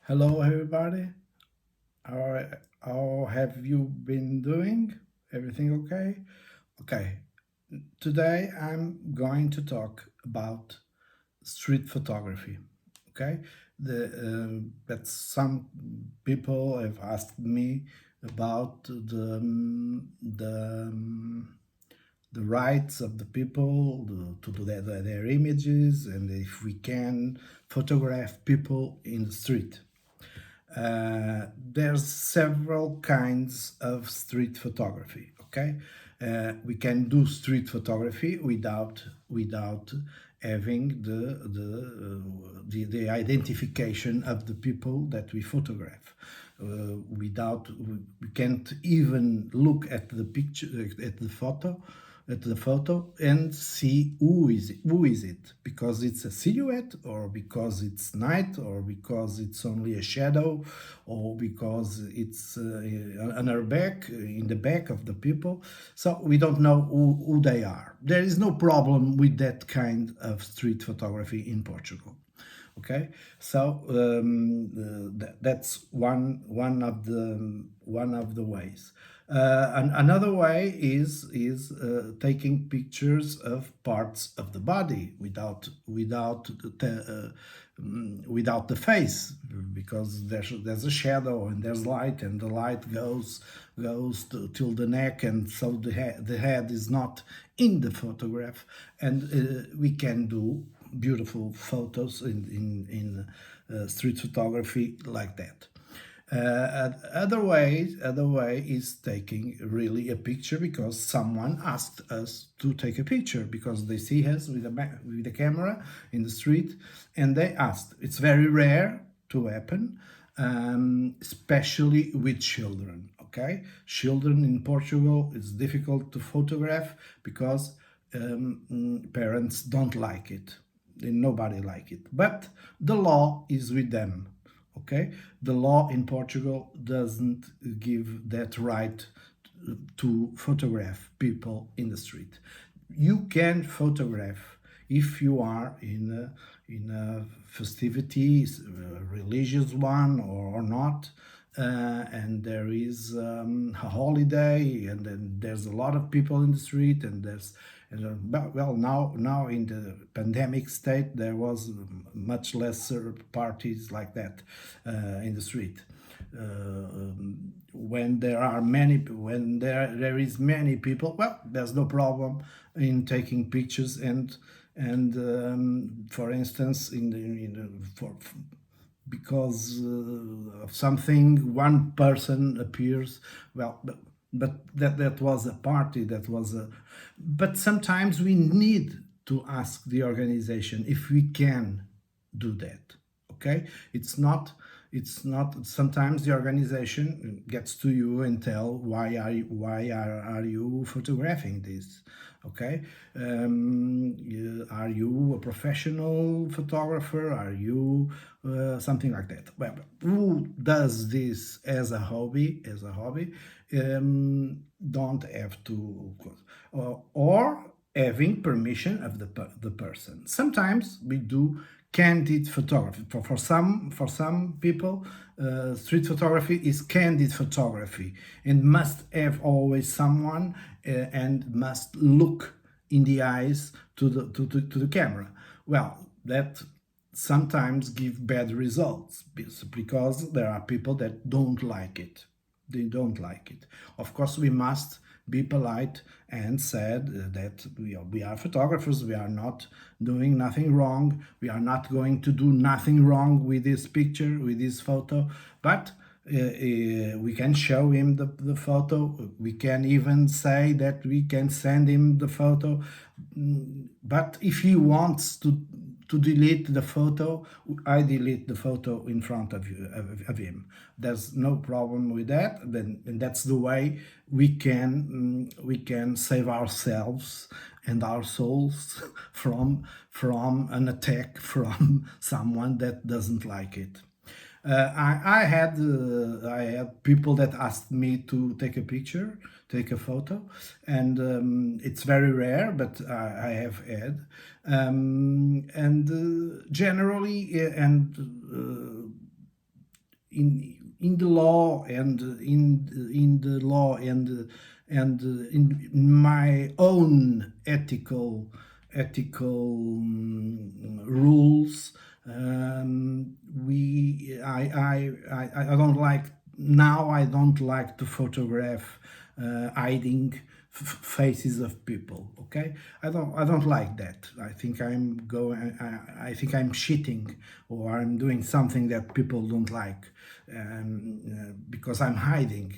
Hello, everybody. How, how have you been doing? Everything okay? Okay. Today I'm going to talk about street photography. Okay. That some people have asked me about the rights of the people to do their images and if we can photograph people in the street. There's several kinds of street photography. Okay, we can do street photography without having the identification of the people that we photograph. Without we can't even look at the picture at the photo and see who is it, because it's a silhouette or because it's night or because it's only a shadow or because it's on our back, in the back of the people. So we don't know who they are. There is no problem with that kind of street photography in Portugal. Okay, so that's one of the ways. And another way is taking pictures of parts of the body without the face, because there's a shadow and there's light, and the light till the neck, and so the head is not in the photograph, and we can do beautiful photos in street photography like that. Other way is taking really a picture because someone asked us to take a picture because they see us with a camera in the street, and they asked. It's very rare to happen, especially with children. Okay, children in Portugal it's difficult to photograph because parents don't like it. Nobody like it, but the law is with them. Okay, the law in Portugal doesn't give that right to photograph people in the street. You can photograph if you are in a festivity, a religious one or not, and there is a holiday, and then there's a lot of people in the street, and well, now in the pandemic state there was much lesser parties like that in the street. When there is many people, well, there's no problem in taking pictures, and for instance for because of something one person appears, well, but that was a party, that was a but sometimes we need to ask the organization if we can do that. Okay, it's not sometimes the organization gets to you and tell why are you photographing this. Okay, are you a professional photographer, are you something like that. Well, who does this as a hobby don't have to, or having permission of the person. Sometimes we do candid photography. For some people, street photography is candid photography and must have always someone and must look in the eyes to the camera. Well, that sometimes give bad results because there are people that don't like it. They don't like it. Of course, we must be polite and said that we are photographers. We are not doing nothing wrong. We are not going to do nothing wrong with this picture, with this photo. But we can show him the photo. We can even say that we can send him the photo. But if he wants to delete the photo, I delete the photo in front of him. There's no problem with that. And that's the way we can save ourselves and our souls from an attack from someone that doesn't like it. I had people that asked me to take a picture, take a photo, and it's very rare, but I have had, and generally, and in the law and in the law and in my own ethical rules. We I don't like now. I don't like to photograph hiding faces of people. Okay, I don't like that. I think I think I'm cheating, or I'm doing something that people don't like, because I'm hiding.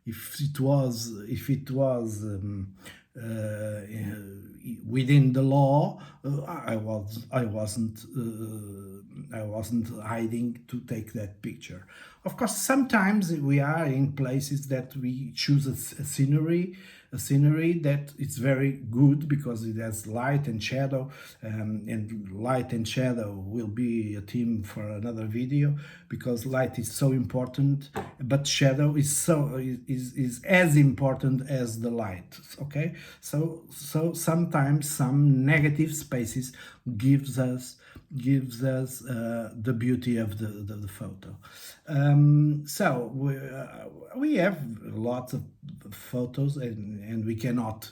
If it was within the law, I wasn't hiding to take that picture. Of course, sometimes we are in places that we choose a scenery that it's very good because it has light and shadow, and light and shadow will be a theme for another video, because light is so important, but shadow is as important as the light. Okay, so sometimes some negative spaces gives us the beauty of the photo. So we have lots of photos, and we cannot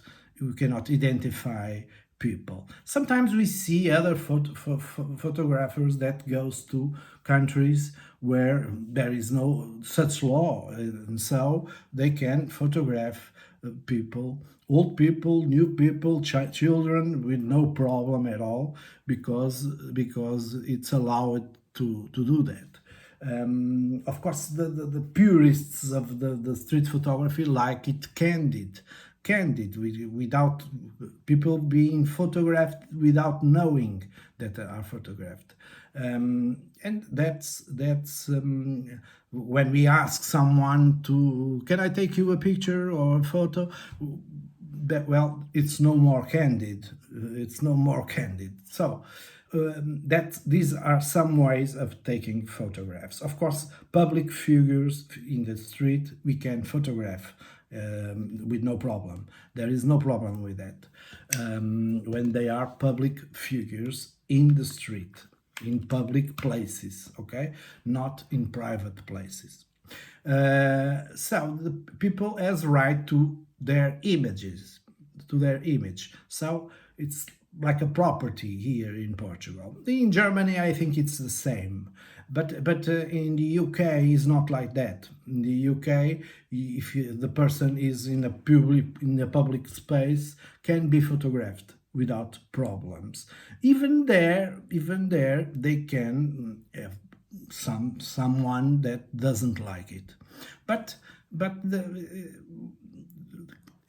identify people. Sometimes we see other photographers that goes to countries where there is no such law, and so they can photograph people, old people, new people, children, with no problem at all, because it's allowed to do that. Of course, the purists of the street photography like it candid, without people being photographed without knowing that they are photographed. And that's when we ask someone to, can I take you a picture or a photo, that, well, it's no more candid. It's no more candid. So that these are some ways of taking photographs. Of course, public figures in the street we can photograph with no problem. There is no problem with that when they are public figures in the street, in public places, okay, not in private places. So the people has right to their images, to their image. So it's like a property here in Portugal. In Germany, I think it's the same. But in the UK, it's not like that. In the UK, if the person is in a public space, can be photographed without problems. Even there, they can have someone that doesn't like it. But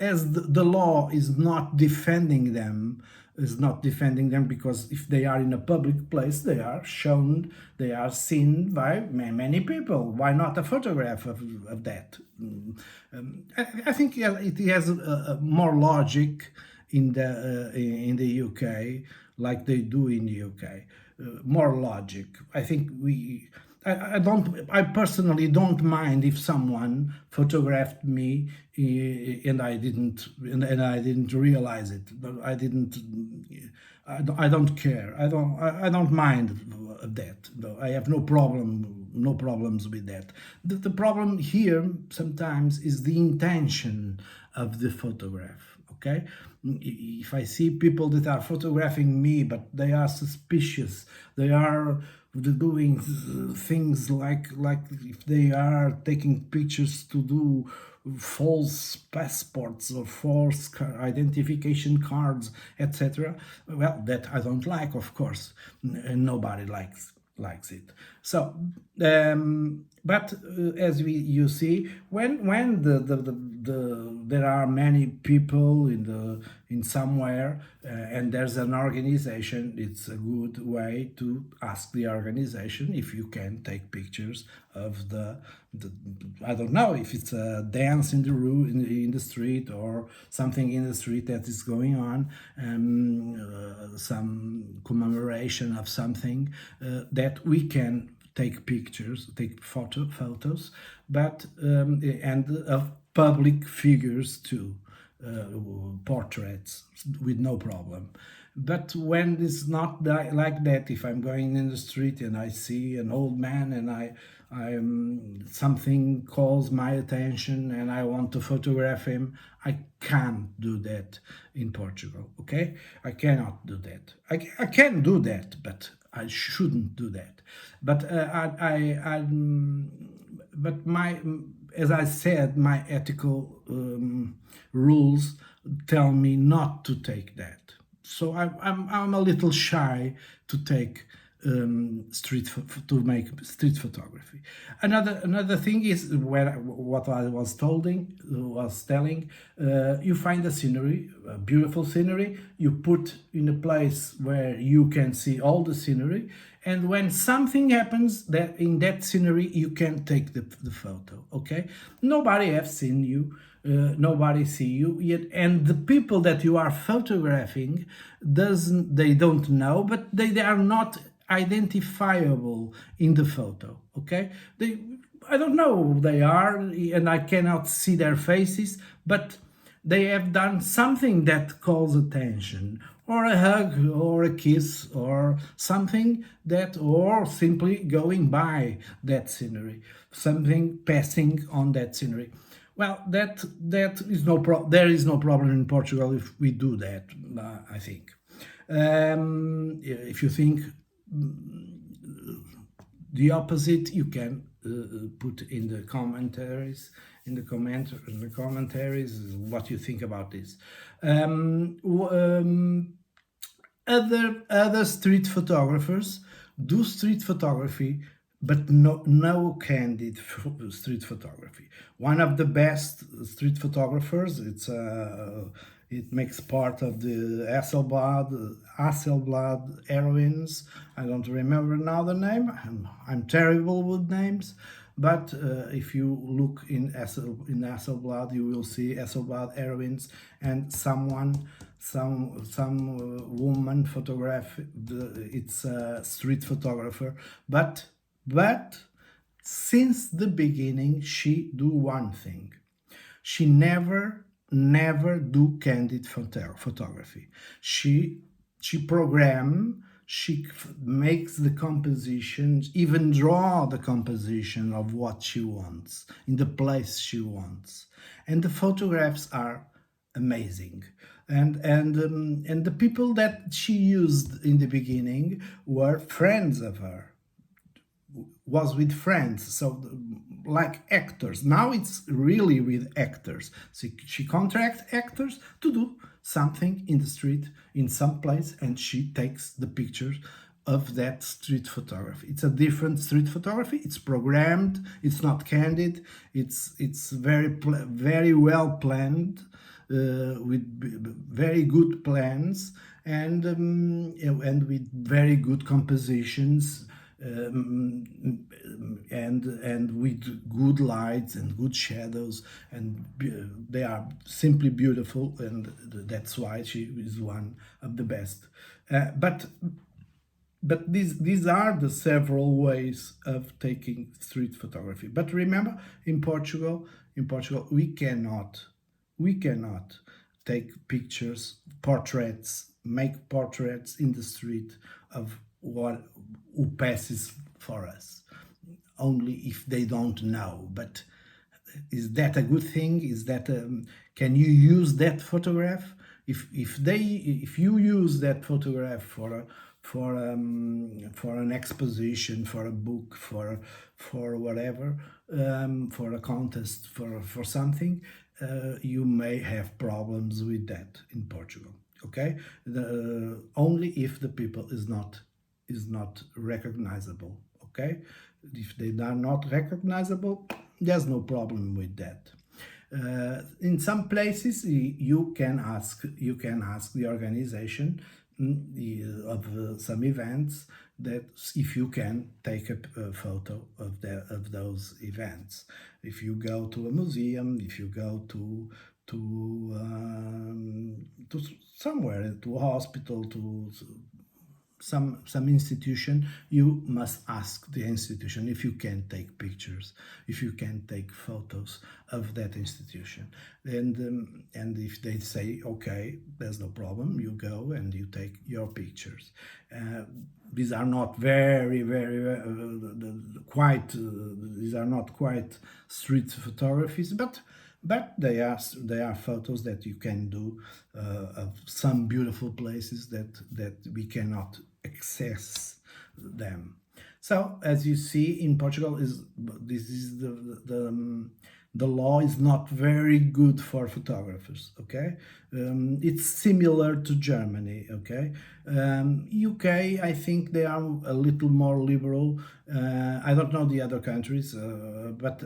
as the law is not defending them, because if they are in a public place, they are shown, they are seen by many people. Why not a photograph of that? I think it has a more logic in the UK, like they do in the UK. More logic. I think I personally don't mind if someone photographed me and I didn't realize it. I don't care. I don't mind that. I have no problems with that. The problem here sometimes is the intention of the photograph. Okay, if I see people that are photographing me, but they are suspicious, they are doing things like if they are taking pictures to do false passports or false identification cards, etc. Well, that I don't like, of course, and nobody likes it. So but as you see, when there are many people in somewhere, and there's an organization, it's a good way to ask the organization if you can take pictures of the I don't know if it's a dance in the room in the street, or something in the street that is going on, some commemoration of something, that we can take pictures, take photos, but and of public figures too, portraits with no problem. But when it's not like that, if I'm going in the street and I see an old man and something calls my attention and I want to photograph him, I can't do that in Portugal. Okay, I cannot do that. I can do that, but I shouldn't do that. But but my, as I said, my ethical rules tell me not to take that. So I'm a little shy to take to make street photography. Another thing is where what I was telling. You find a scenery, a beautiful scenery. You put in a place where you can see all the scenery, and when something happens that in that scenery, you can take the photo. Okay, nobody has seen you. Nobody see you yet, and the people that you are photographing they don't know, but they are not identifiable in the photo. Okay, I don't know who they are, and I cannot see their faces, but they have done something that calls attention, or a hug, or a kiss, or something that, or simply going by that scenery, something passing on that scenery. Well, that is there is no problem in Portugal if we do that. I think. If you think the opposite, you can put in the commentaries, in the commentaries, what you think about this. Um, other street photographers do street photography, but no candid street photography. One of the best street photographers, it makes part of the Hasselblad heroines. I don't remember now the name. I'm terrible with names. But if you look in Hasselblad, you will see Hasselblad heroines, and some woman photograph. It's a street photographer, but since the beginning she do one thing. She never do candid photography. She program, she makes the compositions, even draw the composition of what she wants in the place she wants, and the photographs are amazing. And the people that she used in the beginning were friends of her, was with friends, so like actors. Now it's really with actors. So she contracts actors to do something in the street in some place, and she takes the pictures of that street photography. It's a different street photography. It's programmed. It's not candid. It's very well planned, with very good plans, and with very good compositions, and with good lights and good shadows, and they are simply beautiful, and that's why she is one of the best. But these are the several ways of taking street photography. But remember, in Portugal, we cannot take pictures, portraits, make portraits in the street of what who passes for us, only if they don't know. But is that a good thing? Is that can you use that photograph? If you use that photograph for an exposition, for a book, for whatever, for a contest, for something, you may have problems with that in Portugal. Okay, only if the people is not recognizable. Okay, if they are not recognizable, there's no problem with that. In some places, you can ask the organization, of some events, that if you can take a photo of those events. If you go to a museum, if you go to somewhere, to a hospital, to some institution, you must ask the institution if you can take pictures, if you can take photos of that institution. And if they say okay, there's no problem, you go and you take your pictures. These are not quite these are not quite street photographies, but they are photos that you can do of some beautiful places that we cannot access them. So as you see in Portugal, this is the law is not very good for photographers. Okay, it's similar to Germany. Okay, UK, I think they are a little more liberal. I don't know the other countries, but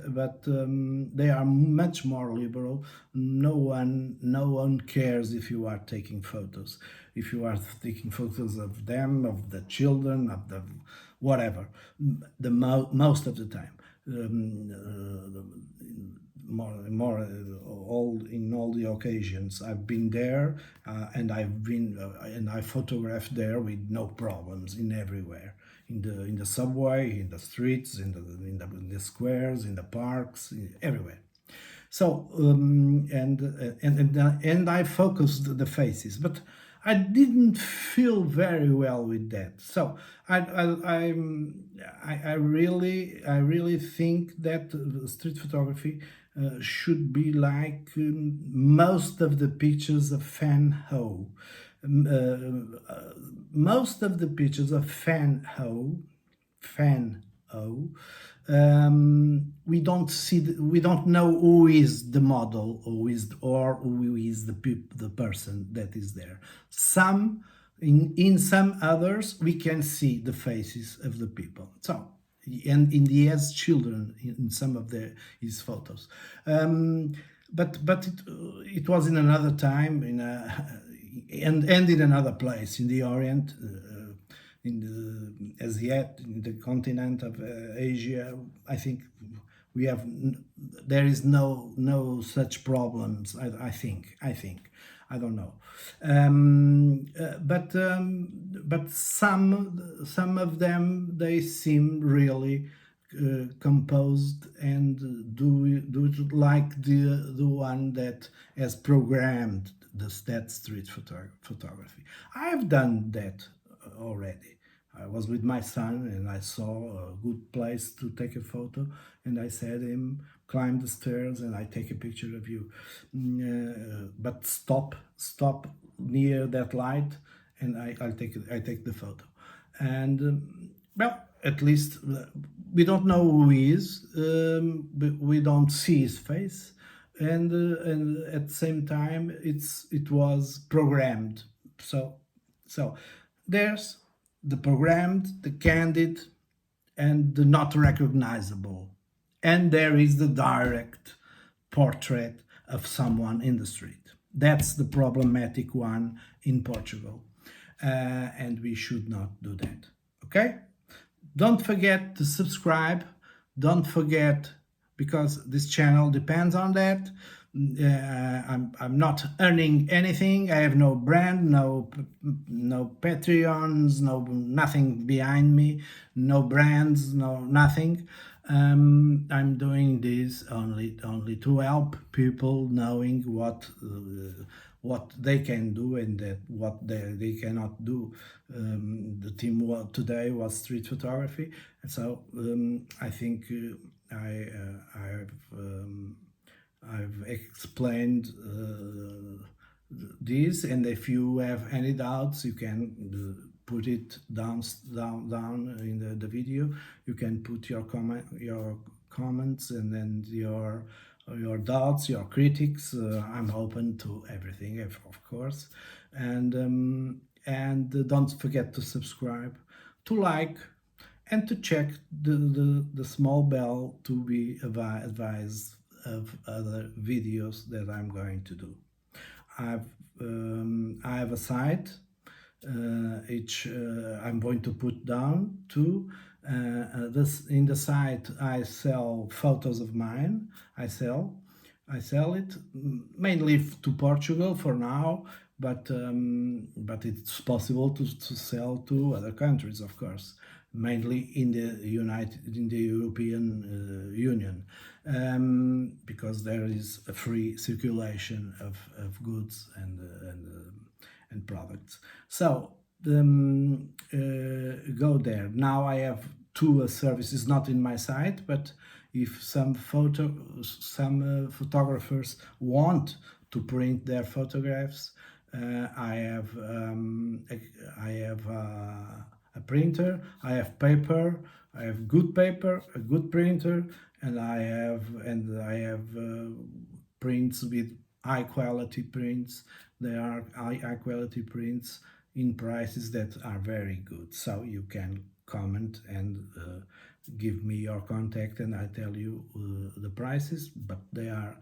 they are much more liberal. No one cares if you are taking photos. If you are taking photos of them, of the children, of the whatever, most of the time. More all in all the occasions I've been there, and I photographed there with no problems, in everywhere, in the subway, in the streets, in the squares, in the parks, everywhere. So and I focused the faces, but I didn't feel very well with that. So I really think that street photography should be like most of the pictures of Fan Ho. Most of the pictures of Fan Ho, we don't know who is the model, who is the person that is there. In some others we can see the faces of the people. So, and he has children in some of his photos. But it was in another time, and in another place in the Orient, in the in the continent of Asia. I think there is no such problems. I think I don't know, but some of them, they seem really composed and do it like the one that has programmed that street photography. I've done that already. I was with my son and I saw a good place to take a photo, and I said him, climb the stairs and I take a picture of you. But stop near that light, and I take the photo. And well, at least we don't know who he is, but we don't see his face, and at the same time it was programmed. So there's the programmed, the candid, and the not recognizable. And there is the direct portrait of someone in the street. That's the problematic one in Portugal. And we should not do that. Okay? Don't forget to subscribe. Don't forget, because this channel depends on that. I'm not earning anything. I have no brand, no Patreons, nothing behind me, no brands, no nothing. I'm doing this only to help people knowing what they can do and that what they cannot do. The theme today was street photography, and so I think I've explained this, and if you have any doubts, you can put it down in the video. You can put your comments, and then your doubts, your critics. I'm open to everything, of course, and don't forget to subscribe, to like, and to check the small bell to be advised of other videos that I'm going to do. I have a site, I'm going to put down too. In the site I sell photos of mine. I sell it mainly to Portugal for now, but it's possible to sell to other countries, of course, mainly in the European Union, because there is a free circulation of goods and products. So go there. Now I have two services, not in my site, but if some photographers want to print their photographs, I have a printer, I have paper, I have good paper, a good printer, and I have prints with high quality prints. They are high quality prints in prices that are very good. So you can comment and give me your contact, and I tell you the prices. But they are.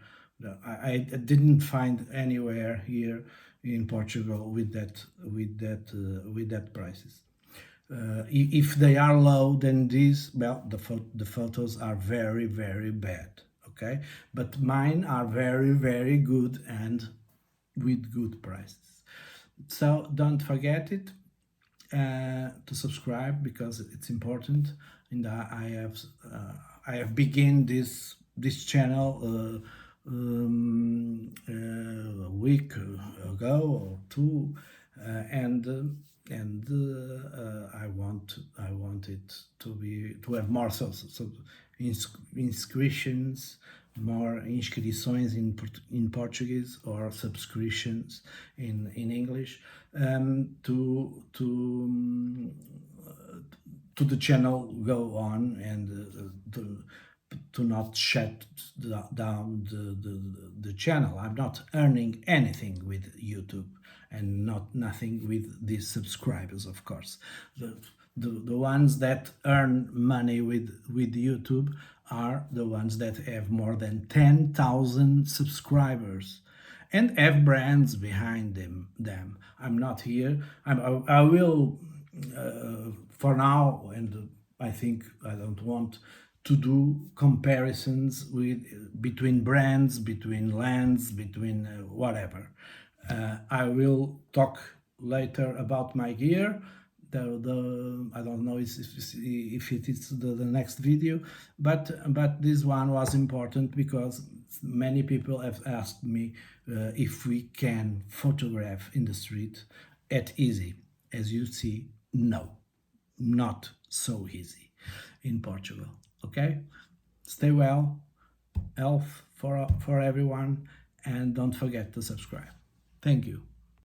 I didn't find anywhere here in Portugal with that prices. If they are low, then these, well, the photos are very, very bad. Okay, but mine are very, very good and with good prices. So don't forget it, to subscribe, because it's important. And I have begin this channel a week ago or two, and I want it to have more inscriptions, more inscrições in Portuguese, or subscriptions in English, to the channel go on, and to not shut down the channel. I'm not earning anything with YouTube, and nothing with these subscribers, of course. The ones that earn money with YouTube are the ones that have more than 10,000 subscribers and have brands behind them. I'm not here. I will, for now, and I think I don't want to do comparisons between brands, between lands, between whatever. I will talk later about my gear. I don't know if it is the next video, but this one was important because many people have asked me if we can photograph in the street at easy. As you see, no, not so easy in Portugal. Okay, stay well, health for everyone, and don't forget to subscribe. Thank you.